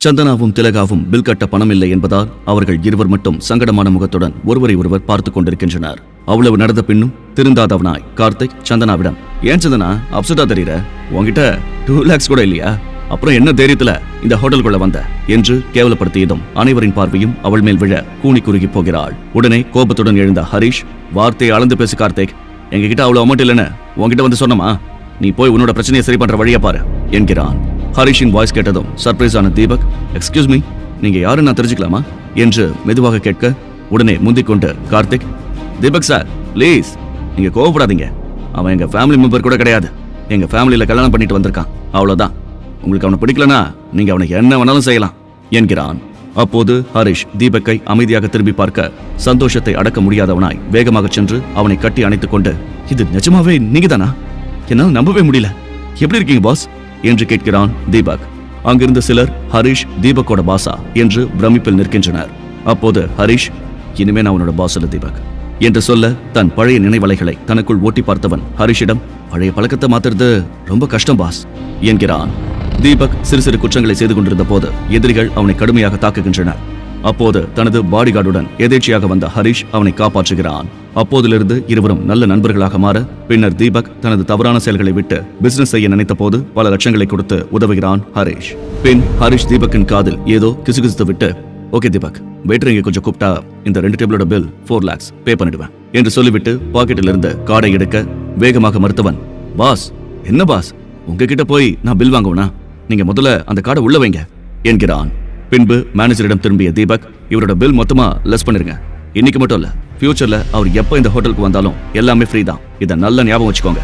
சந்தனாவும் திலகாவும் bill கட்ட பணம் இல்லை என்பதால் அவர்கள் இருவர் மட்டும் சங்கடமான முகத்துடன் ஒருவரை ஒருவர் பார்த்துக் கொண்டிருக்கின்றனர். அவ்வளவு நடந்த பின்னும் திருந்தாதவனாய் கார்த்திக் சந்தனாவிடம், ஏன் சந்தனா அப்செட்டா தெரியற? உன்கிட்ட 2 lakhs கூட இல்லையா? அப்புறம் என்ன தைரியத்துல இந்த ஹோட்டலுக்குள்ள வந்த என்று கேவலப்படுத்தியதும் அனைவரின் பார்வையும் அவள் மேல் விழ கூனி குறுகி போகிறாள். உடனே கோபத்துடன் எழுந்த ஹரிஷ், வார்த்தையை அளந்து பேசு கார்த்திக், எங்ககிட்ட அவ்வளவு அமௌண்ட் இல்லைன்னு உன்கிட்ட வந்து சொன்னமா? நீ போய் உன்னோட பிரச்சனையை சரி பண்ற வழியா பாரு என்கிறான். ஹரிஷின் வாய்ஸ் கேட்டதும் சர்ப்ரைஸ் ஆன தீபக், எக்ஸ்கியூஸ் மீ, நீங்க யாரு நான் தெரிஞ்சுக்கலாமா என்று மெதுவாக கேட்க, உடனே முந்திக் கொண்டு கார்த்திக், தீபக் சார் ப்ளீஸ் நீங்க கோவப்படாதீங்க, அவன் எங்க ஃபேமிலி மெம்பர் கூட கிடையாது, எங்க ஃபேமிலியில கல்யாணம் பண்ணிட்டு வந்திருக்கான், அவ்வளவுதான், உங்களுக்கு அவனை பிடிக்கலனா நீங்க அவனுக்கு என்ன வேணாலும் செய்யலாம் என்கிறான். அப்போது ஹரிஷ் தீபக்கை அமைதியாக திரும்பி பார்க்க சந்தோஷத்தை அடக்க முடியாதவனாய் வேகமாக சென்று அவனை கட்டி அணைத்துக் கொண்டு, இது நிஜமாவே நீங்க தானா? என்னால் நம்பவே முடியல, எப்படி இருக்கீங்க பாஸ் என்று கேட்கிறான் தீபக். அங்கிருந்த சிலர் ஹரிஷ் தீபக்கோட பாசா என்று பிரமிப்பில் நிற்கின்றனர். அப்போது ஹரிஷ், இனிமே நான் உன்னோட பாஸ் இல்ல தீபக் என்று சொல்ல தன் பழைய நினைவலைகளை தனக்குள் ஓட்டி பார்த்தவன் ஹரிஷிடம், பழைய பழக்கத்தை மாத்துறது ரொம்ப கஷ்டம் பாஸ் என்கிறான். தீபக் சிறு சிறு குற்றங்களை செய்து கொண்டிருந்த போது எதிரிகள் அவனை கடுமையாக தாக்குகின்றனர். அப்போது தனது பாடிகார்டுடன் எதேச்சியாக வந்த ஹரிஷ் அவனை காப்பாற்றுகிறான். அப்போதிலிருந்து இருவரும் நல்ல நண்பர்களாக மாற, பின்னர் தீபக் தனது தவறான செயல்களை விட்டு பிசினஸ் செய்ய நினைத்த போது பல லட்சங்களை கொடுத்து உதவுகிறான் ஹரிஷ். பின் ஹரிஷ் தீபக்கின் காதில் ஏதோ கிசுகிசுத்து விட்டு, ஓகே தீபக், வெயிட்டர் இங்க கொஞ்சம் கூப்பிட்டா இந்த 2 டேபிளோட பில் 4 lakhs பே பண்ணிடுவேன் என்று சொல்லிவிட்டு பாக்கெட்டில் இருந்து கார்டை எடுக்க வேகமாக மறுத்தவன், பாஸ் என்ன பாஸ், உங்ககிட்ட போய் நான் பில் வாங்குவனா? நீங்க முதல்ல அந்த கார்டை உள்ள வைங்க என்கிறான். பின்பு மேனேஜரிடம் திரும்பிய தீபக், இவரோட பில் மொத்தமா லெஸ் பண்ணிருங்க, இன்னைக்கு மட்டும் இல்ல ஃபியூச்சர்ல அவர் எப்ப இந்த ஹோட்டலுக்கு வந்தாலும் எல்லாமே ஃப்ரீ தான், இதை நல்ல ஞாபகம் வச்சுக்கோங்க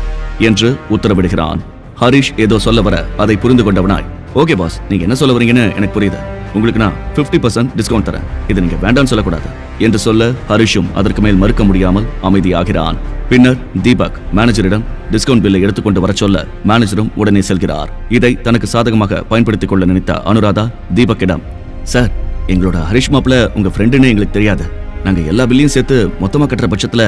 என்று உத்தரவிடுகிறான். ஹரிஷ் ஏதோ சொல்ல வர அதை புரிந்து கொண்டவனாய், ஓகே பாஸ், நீங்க என்ன சொல்ல வரீங்கன்னு எனக்கு புரியுது, உங்களுக்கு நான் 50% டிஸ்கவுண்ட் தரேன், இதை நீங்க வேண்டாம்னு சொல்லக்கூடாது என்று சொல்ல ஹரிஷும் அதற்கு மேல் மறுக்க முடியாமல் அமைதியாகிறான். பின்னர் தீபக் மேனேஜரிடம் டிஸ்கவுண்ட் பில்லை எடுத்துக்கொண்டு வர சொல்ல மேனேஜரும் உடனே செல்கிறார். இதை தனக்கு சாதகமாக பயன்படுத்திக் கொள்ள நினைத்த அனுராதா தீபக்கிடம், சார், எங்களோட ஹரிஷ் மாப்ள உங்க ஃப்ரெண்டுன்னு எங்களுக்கு தெரியாது, நாங்க எல்லா பில்லையும் சேர்த்து மொத்தமா கட்டுற பட்சத்துல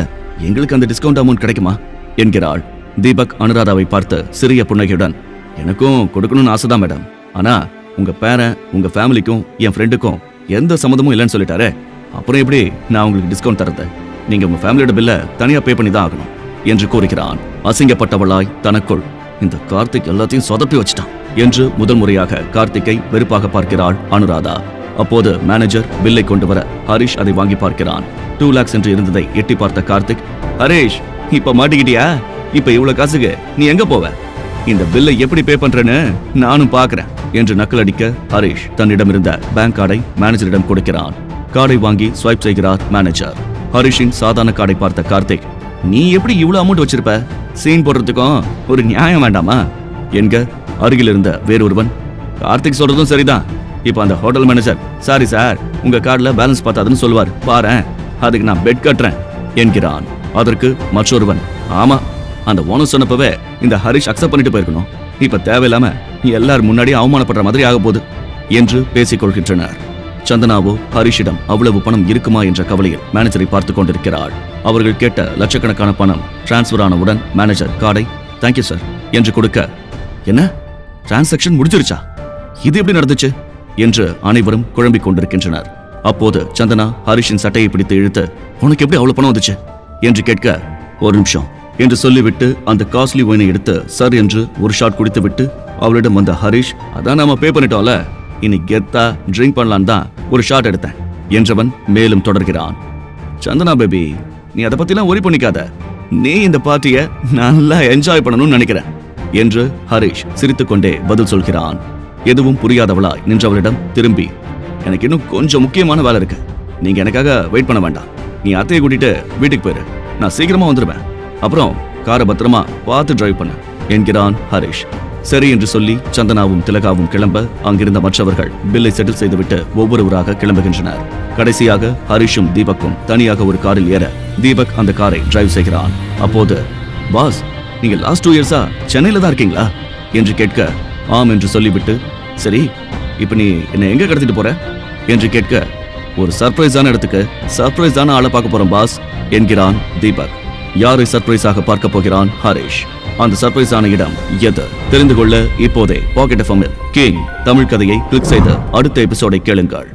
எங்களுக்கு அந்த டிஸ்கவுண்ட் அமௌண்ட் கிடைக்குமா என்கிறாள். தீபக் அனுராதாவை பார்த்து சிறிய புன்னகையுடன், எனக்கும் கொடுக்கணும்னு ஆசைதான் மேடம், ஆனா உங்க பேரன் உங்க ஃபேமிலிக்கும் என் ஃப்ரெண்டுக்கும் எந்த சம்மந்தமும் இல்லைன்னு சொல்லிட்டாரே, அப்புறம் எப்படி நான் உங்களுக்கு டிஸ்கவுண்ட் தரது? நீங்க உங்க ஃபேமிலியோட பில்ல தனியா பே பண்ணி தான் ஆகணும் என்று கூறுகிறான். அசிங்கப்பட்டவளாய் தனக்குள், இந்த கார்த்திக் எல்லாத்தையும் சொதப்பி வச்சிட்டான் என்று முதல் முறையாக கார்த்திக்கை வெறுப்பாக பார்க்கிறாள் அனுராதா. அப்போது மேனேஜர் பில்லை கொண்டு வர ஹரிஷ் அதை வாங்கி பார்க்கிறான். 2 lakhs என்று இருந்ததை எட்டி பார்த்த கார்த்திக், ஹரிஷ் இப்ப மாட்டிக்கிட்டியா? இப்ப இவ்வளவு காசுக்கு நீ எங்க போவ? இந்த பில்லை எப்படி பே பண்றேன்னு நானும் பாக்குறேன் என்று நக்கலடிக்க ஹரிஷ் தன்னிடமிருந்த பேங்க் கார்டை மேனேஜரிடம் கொடுக்கிறான். கார்டை வாங்கி ஸ்வைப் செய்கிறார் மேனேஜர். ஹரிஷின் சாதாரண கார்டை பார்த்த கார்த்திக், நீ எப்படி இவ்வளவு அமௌண்ட் வச்சிருப்ப? சீன் போடுறதுக்கும் ஒரு நியாயம் வேண்டாமா என்க, அருகில் இருந்த வேறொருவன், கார்த்திக் சொல்றதும் சரிதான், இப்ப அந்த ஹோட்டல் மேனேஜர், சாரி சார், உங்க கார்டுல பேலன்ஸ் பார்த்தாதுன்னு சொல்லுவார் பாரு, அதுக்கு நான் பெட் கட்டுறேன் என்கிறான். அதற்கு மற்றொருவன், ஆமா, அந்த ஓனர் சொன்னப்பவே இந்த ஹரிஷ் அக்செப்ட் பண்ணிட்டு போயிருக்கணும், இப்ப தேவையில்லாம எல்லாரும் முன்னாடி அவமானப்படுற மாதிரி ஆக போகுது என்று பேசிக் கொள்கின்றனர். சந்தனாவோ ஹரிஷிடம் அவ்வளவு பணம் இருக்குமா என்ற கவலையில் மேனேஜரை பார்த்து கொண்டிருக்கிறாள். அவர்கள் கேட்ட லட்சக்கணக்கான பணம் டிரான்ஸ்பர் ஆனவுடன் மேனேஜர் கார்டை தேங்க்யூ சார் என்று கொடுக்க, என்ன டிரான்சாக்சன் முடிஞ்சிருச்சா? இது எப்படி நடந்துச்சு என்று அனைவரும் குழம்பிக் கொண்டிருக்கின்றனர். அப்போது சந்தனா ஹரிஷின் சட்டையை பிடித்து இழுத்து, உனக்கு எப்படி அவ்வளவு பணம் வந்துச்சு என்று கேட்க, ஒரு நிமிஷம் என்று சொல்லிவிட்டு அந்த காஸ்ட்லி ஒயினை எடுத்து சார் என்று ஒரு ஷாட் குடித்து விட்டு அவளிடம் வந்த ஹரிஷ், அதான் நாம பே பண்ணிட்டோம்ல, இனி கெத்தா ட்ரிங்க் பண்ணலாம் தான் ஒரு ஷாட் எடுத்தேன் என்றவன் மேலும் தொடர்கிறான். சந்தனா பேபி, நீ அதை பத்திலாம் ஒரி பண்ணிக்காத, நீ இந்த பார்ட்டியை நல்லா என்ஜாய் பண்ணணும்னு நினைக்கிறேன் என்று ஹரிஷ் சிரித்துக்கொண்டே பதில் சொல்கிறான். எதுவும் புரியாதவளாய் நின்றவளிடம் திரும்பி, எனக்கு இன்னும் கொஞ்சம் முக்கியமான வேலை இருக்கு, நீங்க எனக்காக வெயிட் பண்ண வேண்டாம், நீ அத்தையை கூட்டிட்டு வீட்டுக்கு போயிரு, நான் சீக்கிரமா வந்துடுவேன், அப்புறம் காரை பத்திரமா பார்த்து டிரைவ் பண்ண என்கிறான் ஹரிஷ். சரி என்று சொல்லி சந்தனாவும் திலகாவும் கிளம்ப அங்கிருந்த மற்றவர்கள் பில்லை செட்டில் செய்துவிட்டு ஒவ்வொருவராக கிளம்புகின்றனர். கடைசியாக ஹரிஷும் தீபக்கும் தனியாக ஒரு காரில் ஏற தீபக் அந்த காரை டிரைவ் செய்கிறான். அப்போது, பாஸ், நீங்க லாஸ்ட் 2 years சென்னையில தான் இருக்கீங்களா என்று கேட்க, ஆம் என்று சொல்லிவிட்டு, சரி இப்ப நீ என்ன எங்க கடத்திட்டு போற என்று கேட்க, ஒரு சர்ப்ரைஸான இடத்துக்கு சர்ப்ரைஸான ஆளை பார்க்க போறோம் பாஸ் என்கிறான் தீபக். யாரை சர்ப்ரைஸாக பார்க்க போகிறான் ஹரிஷ்? அந்த சர்ப்ரைஸான இடம் எது? தெரிந்து கொள்ள இப்போதே பாக்கெட் எஃப்எம்மில் கிங் தமிழ் கதையை கிளிக் செய்து அடுத்த எபிசோடை கேளுங்கள்.